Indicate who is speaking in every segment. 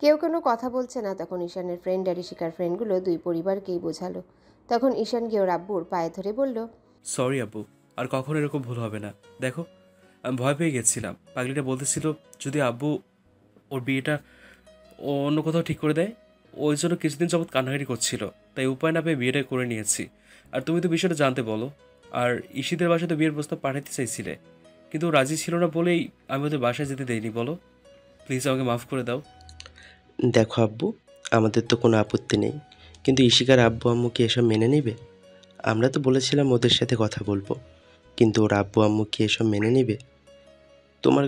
Speaker 1: কেউ কোনো কথা বলছে না। তখন ঈশানের ফ্রেন্ড আর ইশিকার ফ্রেন্ডগুলো দুই পরিবারকেই বোঝালো। তখন ঈশান গিয়ে ওর আব্বুর পায়ে ধরে বলল,
Speaker 2: সরি আব্বু, আর কখনো এরকম ভুল হবে না। দেখো, আমি ভয় পেয়ে গেছিলাম। পাগলিটা বলতেছিল যদি আব্বু ওর বিয়েটা ও অন্য কোথাও ঠিক করে দেয়। ওই জন্য কিছুদিন যাবৎ কান্নাকাটি করছিল, তাই উপায় না পেয়ে বিয়েটা করে নিয়েছি। আর তুমি তো বিষয়টা জানতে বলো। আর ঈশিদের বাসায় তো বিয়ের প্রস্তাব পাঠাতে চাইছিলে, কিন্তু ও রাজি ছিল না বলেই আমি ওদের বাসায় যেতে দেইনি। বলো, প্লিজ আমাকে মাফ করে দাও।
Speaker 3: দেখো আব্বু, আমাদের তো কোনো আপত্তি নেই, কিন্তু ইশিকার আব্বু আম্মু কি এসব মেনে নেবে? আমরা তো বলেছিলাম ওদের সাথে কথা বলবো, কিন্তু ওর আব্বু আম্মু কি এসব মেনে নেবে? তোমার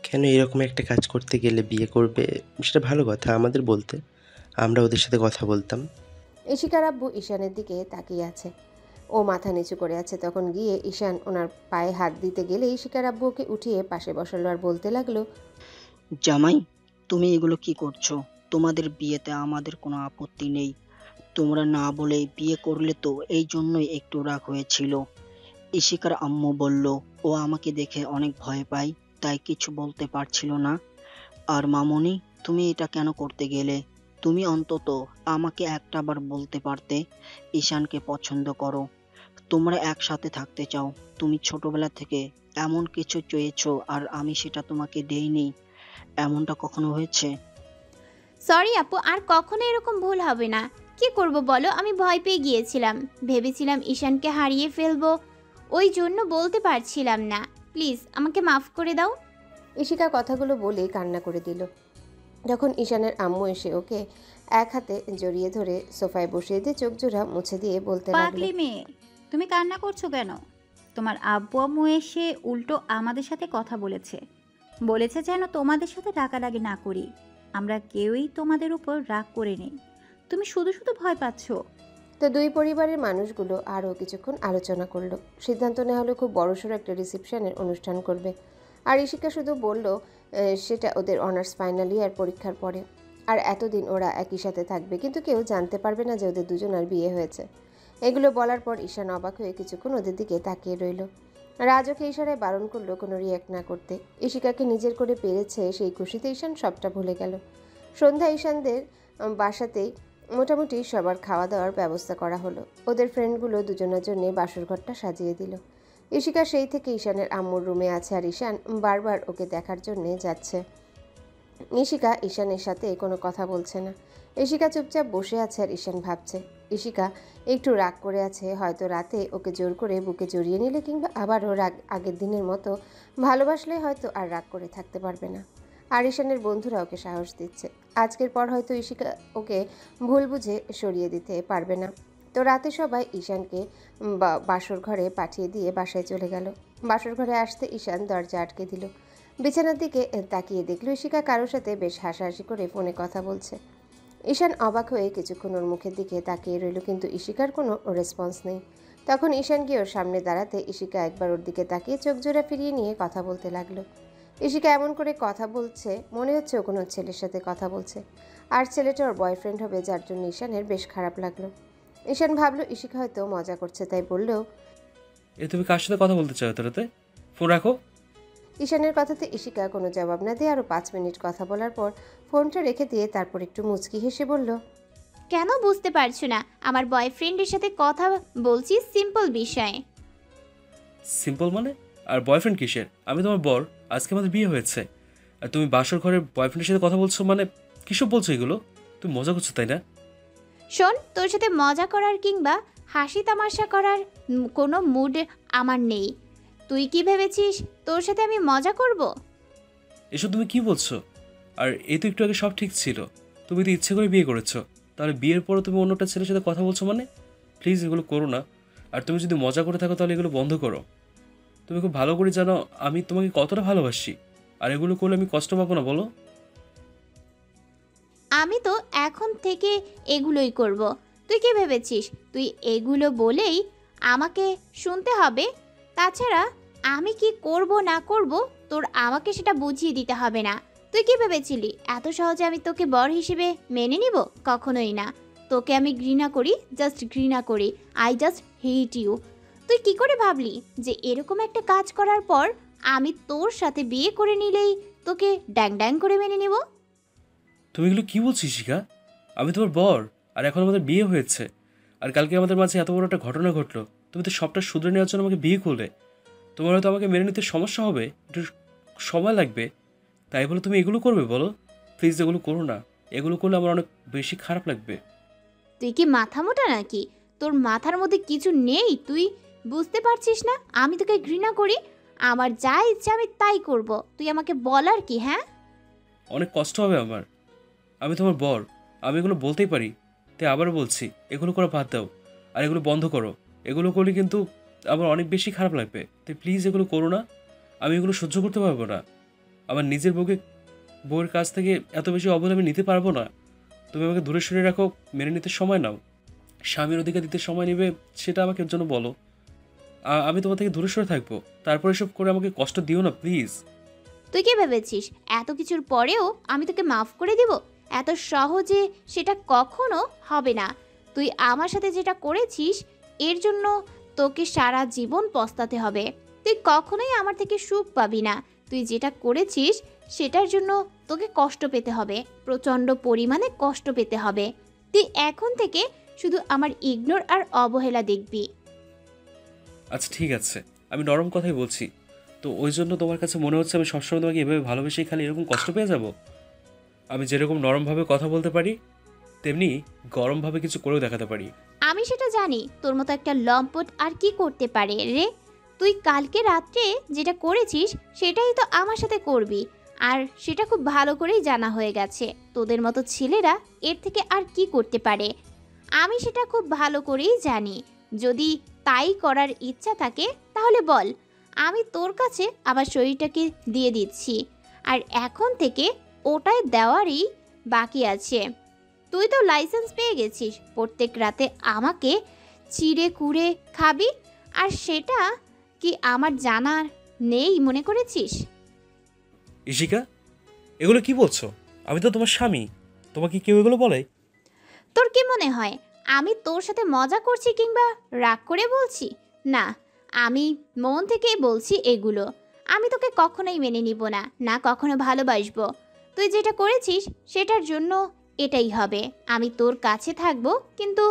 Speaker 3: কেন এরকম একটা কাজ করতে গেলে বিয়ে করবে? সেটা ভালো কথা আমাদের বলতে, আমরা ওদের সাথে কথা বলতাম।
Speaker 1: ইশিকার আব্বু ঈশানের দিকে তাকিয়ে আছে। ও মাথা নিচু করে আছে। তখন গিয়ে ঈশান ওনার পায়ে হাত দিতে গেলে ইশিকার আব্বু ওকে উঠিয়ে পাশে বসালো আর বলতে লাগলো,
Speaker 4: জামাই, তুমি এগুলো কি করছো? তোমাদের বিয়েতে আমাদের কোনো আপত্তি নেই। তোমরা না বলে বিয়ে করলে তো এই জন্যই একটু রাগ হয়েছিল। ইশিকার আম্মু বলল ও আমাকে দেখে অনেক ভয় পায়, তাই কিছু বলতে পারছিল না। আর মামুনি, তুমি এটা কেন করতে গেলে? তুমি অন্তত আমাকে একটাবার বলতে পারতে ঈশানকে পছন্দ করো, তোমরা একসাথে থাকতে চাও। তুমি ছোটবেলা থেকে এমন কিছু চেয়েছো আর আমি সেটা তোমাকে দেইনি, এমনটা কখনো হয়েছে?
Speaker 5: সরি আপু, আর কখনো এরকম ভুল হবে না। কি করব বলো, আমি ভয় পেয়ে গিয়েছিলাম। ভেবেছিলাম ঈশানকে হারিয়ে ফেলবো, ওই জন্য বলতে পারছিলাম না। প্লিজ আমাকে মাফ করে দাও।
Speaker 1: ইশিকা কথাগুলো বলে কান্না করে দিল। যখন ঈশানের আম্মু এসে ওকে এক হাতে জড়িয়ে ধরে সোফায় বসিয়ে দিয়ে চোখ জোড়া মুছে দিয়ে বলতে লাগলো,
Speaker 6: পাগলি মেয়ে, তুমি কান্না করছো কেন? তোমার আব্বু আম্মু এসে উল্টো আমাদের সাথে কথা বলেছে। বলেছে যেন তোমাদের সাথে রাগারাগি না করি। আমরা কেউই তোমাদের উপর রাগ করে নেই। তুমি শুধু শুধু ভয় পাচ্ছো।
Speaker 1: তো দুই পরিবারের মানুষগুলো আরও কিছুক্ষণ আলোচনা করলো। সিদ্ধান্ত নেওয়া হলো খুব বড়সড় একটা রিসেপশনের অনুষ্ঠান করবে। আর ইশিকা শুধু বলল সেটা ওদের অনার্স ফাইনাল ইয়ার পরীক্ষার পরে। আর এতদিন ওরা একই সাথে থাকবে, কিন্তু কেউ জানতে পারবে না যে ওদের দুজনার বিয়ে হয়েছে। এগুলো বলার পর ঈশান অবাক হয়ে কিছুক্ষণ ওদের দিকে তাকিয়ে রইল। রাজ ওকে ইশারায় বারণ করলো কোনো রিয়্যাক্ট না করতে। ইশিকাকে নিজের করে পেরেছে সেই খুশিতে ঈশান সবটা ভুলে গেল। সন্ধ্যা ঈশানদের বাসাতেই মোটামুটি সবার খাওয়া দাওয়ার ব্যবস্থা করা হলো। ওদের ফ্রেন্ডগুলো দুজনের জন্য বাসর ঘরটা সাজিয়ে দিল। ইশিকা সেই থেকে ঈশানের আম্মুর রুমে আছে আর ঈশান বারবার ওকে দেখার জন্যে যাচ্ছে। ইশিকা ঈশানের সাথে কোনো কথা বলছে না। ইশিকা চুপচাপ বসে আছে আর ঈশান ভাবছে। ইশিকা একটু রাগ করে আছে, হয়তো রাতে ওকে জোর করে বুকে জড়িয়ে নিলে কিংবা আবারও রাগ আগের দিনের মতো ভালোবাসলে হয়তো আর রাগ করে থাকতে পারবে না। আর ঈশানের বন্ধুরা ওকে সাহস দিচ্ছে। আজকের পর হয়তো ইশিকা ওকে ভুল বুঝে সরিয়ে দিতে পারবে না। তো রাতে সবাই ঈশানকে বাসর ঘরে পাঠিয়ে দিয়ে বাসায় চলে গেল। বাসর ঘরে আসতে ঈশান দরজা আটকে দিল। বিছানার দিকে তাকিয়ে দেখল ইশিকা কারোর সাথে বেশ হাসাহাসি করে ফোনে কথা বলছে। ঈশান অবাক হয়ে কিছুক্ষণ ওর মুখের দিকে তাকিয়ে রইল, কিন্তু ইশিকার কোনো রেসপন্স নেই। তখন ঈশান গিয়ে ওর সামনে দাঁড়াতে ইশিকা একবার ওর দিকে তাকিয়ে চোখ জোড়া ফিরিয়ে নিয়ে কথা বলতে লাগলো। ইশিকা এমন করে কথা বলছে মনে হচ্ছে ও কোনো ছেলের সাথে কথা বলছে, আর ছেলেটা ওর বয়ফ্রেন্ড হবে, যার জন্য ঈশানের বেশ খারাপ লাগলো। ঈশান ভাবলো ইশিকা হয়তো মজা করছে, তাই বলল,
Speaker 2: তুমি কার সাথে কথা বলতে চাও এত রাতে? ফোন রাখো।
Speaker 1: ঈশানের কথাতে ইশিকা কোনো জবাব না দিয়ে আরও 5 মিনিট কথা বলার পর ফোনটা রেখে দিয়ে তারপর একটু মুচকি হেসে বলল,
Speaker 5: কেন বুঝতে পারছো না? আমার বয়ফ্রেন্ডের সাথে কথা বলছি সিম্পল বিষয়ে।
Speaker 2: সিম্পল মানে? আর বয়ফ্রেন্ড কিসের? আমি তোমার বর, আজকে আমাদের বিয়ে হয়েছে। আর তুমি বাসর ঘরের বয়ফ্রেন্ডের সাথে কথা বলছো মানে? কিসব বলছো এগুলো? তুমি মজা করছো তাই না?
Speaker 5: শোন, তোর সাথে মজা করার কিংবা হাসি তামাশা করার কোনো মুড আমার নেই। তুই কি ভেবেছিস তোর সাথে আমি মজা করব?
Speaker 2: এসব তুমি কি বলছো? আর এই তো একটু আগে সব ঠিক ছিল। তুমি তো ইচ্ছে করে বিয়ে করেছো, তাহলে বিয়ের পরও তুমি অন্যটা ছেলের সাথে কথা বলছো মানে? প্লিজ এগুলো করো না। আর তুমি যদি মজা করে থাকো তাহলে এগুলো বন্ধ করো। তুমি খুব ভালো করে জানো আমি তোমাকে কতটা ভালোবাসি। আর এগুলো করলে আমি কষ্ট পাবো না বলো?
Speaker 5: আমি তো এখন থেকে এগুলোই করব। তুই কি ভেবেছিস তুই এগুলো বলেই আমাকে শুনতে হবে? তাছাড়া আমি কি করব না করব তোর আমাকে সেটা বুঝিয়ে দিতে হবে না। তুই কি ভেবেছিলি এত সহজে আমি তোকে বর হিসেবে মেনে নিব? কখনোই না। তোকে আমি ঘৃণা করি, জাস্ট ঘৃণা করি। I just hate you. তুই কি করে ভাবলি যে এরকম একটা কাজ করার পর আমি তোর সাথে বিয়ে করে নিলেই তোকে ড্যাং ড্যাং করে মেনে নিব?
Speaker 2: তুমি এগুলো কি বলছিস শিখা? আমি তোমার বর, আর এখন আমাদের বিয়ে হয়েছে। আর কালকে আমাদের মাঝে এত বড় একটা ঘটনা ঘটলো। তুমি তো সবটা শুধরে নেওয়ার জন্য আমাকে বিয়ে করলে। তোমার হয়তো আমাকে মেনে নিতে সমস্যা হবে, একটু সময় লাগবে, তাই বলে তুমি এগুলো করবে বলো? প্লিজ এগুলো করো না। এগুলো করলে আমার অনেক বেশি খারাপ লাগবে।
Speaker 5: তুই কি মাথা মোটা নাকি? তোর মাথার মধ্যে কিছু নেই? তুই বুঝতে পারছিস না আমি তোকে ঘৃণা করি? আমার যা ইচ্ছা আমি তাই করব, তুই আমাকে বলার কি? হ্যাঁ,
Speaker 2: অনেক কষ্ট হবে আমার। আমি তোমার বর, আমি এগুলো বলতেই পারি। তাই আবারও বলছি, এগুলো করা বাদ দাও, আর এগুলো বন্ধ করো। এগুলো করলে কিন্তু আমার অনেক বেশি খারাপ লাগবে। তাই প্লিজ এগুলো করো না। আমি এগুলো সহ্য করতে পারবো না। আমার নিজের বউয়ের কাছ থেকে এত বেশি অবহেলা আমি নিতে পারবো না। তুমি আমাকে দূরে সরিয়ে রাখো, মেনে নিতে সময় নাও। স্বামীর অধিকার দিতে সময় নেবে, সেটা আমাকে জন্য বলো। আমি তোমার থেকে দূরে সরে থাকবো। তারপর এসব করে আমাকে কষ্ট দিও না প্লিজ।
Speaker 5: তুই কি ভেবেছিস এত কিছুর পরেও আমি তোকে মাফ করে দিব? এত সহজে সেটা কখনো হবে না। তুই আমার সাথে যেটা করেছিস এর জন্য তোকে সারা জীবন পস্তাতে হবে। তুই কখনোই আমার থেকে সুখ পাবি না। তুই যেটা করেছিস সেটার জন্য তোকে কষ্ট পেতে হবে, প্রচণ্ড পরিমাণে কষ্ট পেতে হবে। তুই এখন থেকে শুধু আমার ইগনোর আর অবহেলা দেখবি।
Speaker 2: আচ্ছা ঠিক আছে, আমি নরম কথাই বলছি। তো ওই জন্য তোমার কাছে মনে হচ্ছে আমি সবসময় তোমাকে এভাবে ভালোবেসেই খালি এরকম কষ্ট পেয়ে যাব? আমি যেরকম নরমভাবে কথা বলতে পারি, তেমনি গরমভাবে কিছু করেও দেখাতে পারি।
Speaker 5: আমি সেটা জানি তোর মতো একটা লম্পট আর কি করতে পারে রে। তুই কালকে রাত্রে যেটা করেছিস সেটাই তো আমার সাথে করবি, আর সেটা খুব ভালো করেই জানা হয়ে গেছে তোদের মতো ছেলেরা এর থেকে আর কি করতে পারে। আমি সেটা খুব ভালো করেই জানি। যদি তাই করার ইচ্ছা থাকে তাহলে বল, আমি তোর কাছে আমার শরীরটাকে দিয়ে দিচ্ছি। আর এখন থেকে ওটাই দেওয়ারই বাকি আছে। তুই তো লাইসেন্স পেয়ে গেছিস, প্রত্যেক রাতে আমাকে চিড়ে কুড়ে খাবি, আর সেটা কি আমার জানা নেই মনে করেছিস?
Speaker 2: ইশিকা, এগুলো কি বলছো? আমি তো তোমার স্বামী। তোমাকে কেউ এগুলো বলে?
Speaker 5: তোর কি মনে হয় আমি তোর সাথে মজা করছি কিংবা রাগ করে বলছি? না, আমি মন থেকেই বলছি এগুলো। আমি তোকে কখনোই মেনে নিব না, না কখনো ভালোবাসবো। তুই যেটা করেছিস সেটার জন্য এটাই হবে। আমি তোর কাছে থাকবো, কিন্তু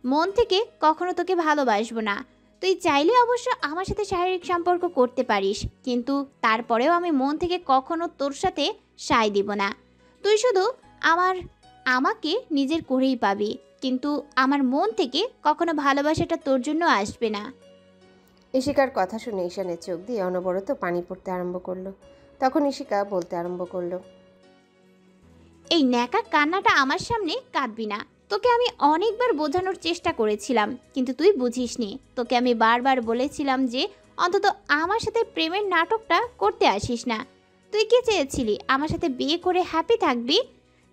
Speaker 5: মন থেকে কখনো তোকে ভালোবাসবো না। তুই চাইলে অবশ্য আমার সাথে শারীরিক সম্পর্ক করতে পারিস, কিন্তু তারপরেও আমি মন থেকে কখনো তোর সাথে সায় দিব না। তুই শুধু আমার আমাকে নিজের করেই পাবি, কিন্তু আমার মন থেকে কখনো ভালোবাসাটা তোর জন্য আসবে না।
Speaker 1: ইশিকার কথা শুনে ঈশানের চোখ দিয়ে অনবরত পানি পড়তে আরম্ভ করলো। তখন ইশিকা বলতে আরম্ভ করলো,
Speaker 5: এই ন্যাকা কান্নাটা আমার সামনে কাঁদবি না। তোকে আমি অনেকবার বোঝানোর চেষ্টা করেছিলাম, কিন্তু তুই বুঝিসনি। তোকে আমি বারবার বলেছিলাম যে অন্তত আমার সাথে প্রেমের নাটকটা করতে আসিস না। তুই কি চেয়েছিলি? আমার সাথে বিয়ে করে হ্যাপি থাকবি?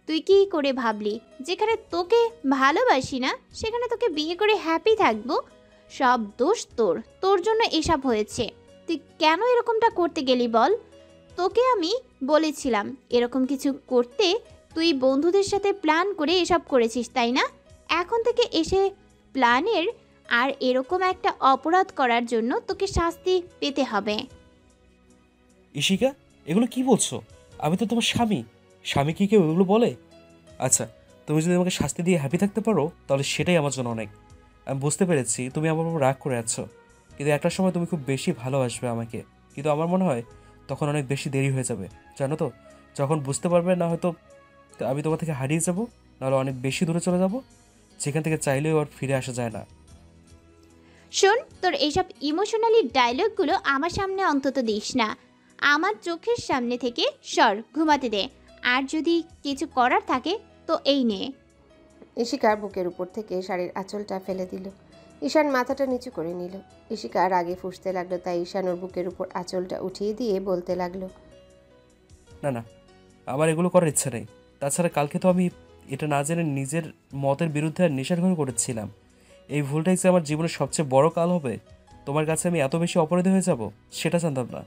Speaker 5: তুই কি করে ভাবলি যেখানে তোকে ভালোবাসি না সেখানে তোকে বিয়ে করে হ্যাপি থাকবো? সব দোষ তোর, তোর জন্য এসব হয়েছে। তুই কেন এরকমটা করতে গেলি বল? তোকে আমি বলেছিলাম এরকম কিছু করতে। তুই বন্ধুদের সাথে প্ল্যান করে এসব করেছিস, তাই না? এখন থেকে এসে প্ল্যানের আর এরকম একটা অপরাধ করার জন্য তোকে শাস্তি পেতে হবে।
Speaker 2: ইশিকা, এগুলো কি বলছো? আমি তো তোমার স্বামী। স্বামী কি কেউ এগুলো বলে? আচ্ছা, তুমি যদি আমাকে শাস্তি দিয়ে হ্যাপি থাকতে পারো তাহলে সেটাই আমার জন্য অনেক। আমি বুঝতে পেরেছি তুমি আমার উপর রাগ করে আছো, কিন্তু একটা সময় তুমি খুব বেশি ভালোবাসবে আমাকে। কিন্তু আমার মনে হয় তখন অনেক বেশি দেরি হয়ে যাবে, জানো তো? যখন বুঝতে পারবে না, হয়তো আমি তোমার থেকে হারিয়ে যাব, নাহলে অনেক বেশি দূরে চলে যাব, যেখান থেকে চাইলেও আর ফিরে আসা যায় না।
Speaker 5: শোন, তোর এইসব ইমোশনালি ডায়লগগুলো আমার সামনে অন্তত দিস না। আমার চোখের সামনে থেকে সর, ঘুমাতে দে। আর যদি কিছু করার থাকে তো এই নে।
Speaker 1: ইশিকার বুকের উপর থেকে শাড়ির আঁচলটা ফেলে দিল। ঈশান মাথাটা নিচু করে নিল। ইশিকা রাগে ফুঁসতে লাগলো, তাই ঈশান ওর বুকের উপর আঁচলটা উঠিয়ে দিয়ে বলতে লাগলো,
Speaker 2: না না, আমার এগুলো করার ইচ্ছা নেই। তাছাড়া কালকে তো আমি এটা না জেনে নিজের মতের বিরুদ্ধে আর নেশার ঘরে করেছিলাম। এই ভুলটাই যে আমার জীবনের সবচেয়ে বড় কাল হবে। তোমার কাছে আমি এত বেশি অপরাধী হয়ে যাব সেটা জানতাম না।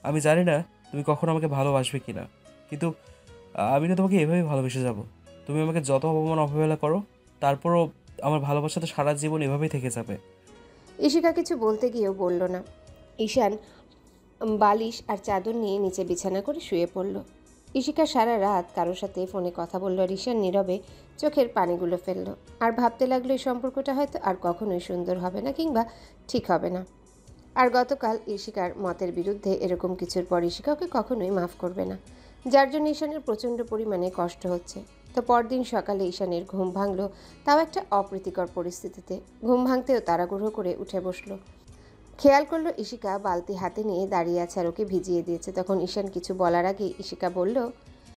Speaker 2: আমি জানি না তুমি কখনো আমাকে ভালোবাসবে কিনা, কিন্তু আমি না তোমাকে এভাবেই ভালোবেসে যাব। তুমি আমাকে যত অপমান অবহেলা করো, তারপরও আমার ভালোবাসা তো সারা জীবন এভাবেই থেকে যাবে।
Speaker 1: ইশিকা কিছু বলতে গিয়েও বলল না। ঈশান বালিশ আর চাদর নিয়ে নিচে বিছানা করে শুয়ে পড়ল। ইশিকা সারা রাত কারোর সাথে ফোনে কথা বলল আর ঈশান নীরবে চোখের পানিগুলো ফেলল। আর ভাবতে লাগলো এই সম্পর্কটা হয়তো আর কখনোই সুন্দর হবে না, কিংবা ঠিক হবে না। আর গতকাল ইশিকার মতের বিরুদ্ধে এরকম কিছুর পর ইশিকা ওকে কখনোই মাফ করবে না, যার জন্য ঈশানের প্রচণ্ড পরিমাণে কষ্ট হচ্ছে। তো পরদিন সকালে ঈশানের ঘুম ভাঙল, তাও একটা অপ্রীতিকর পরিস্থিতিতে। ঘুম ভাঙতেও তাড়াহুড়ো করে উঠে বসলো। খেয়াল করলো ইশিকা বালতি হাতে নিয়ে দাঁড়িয়ে আছে আর ওকে ভিজিয়ে দিয়েছে। তখন ঈশান কিছু বলার আগে ইশিকা বলল,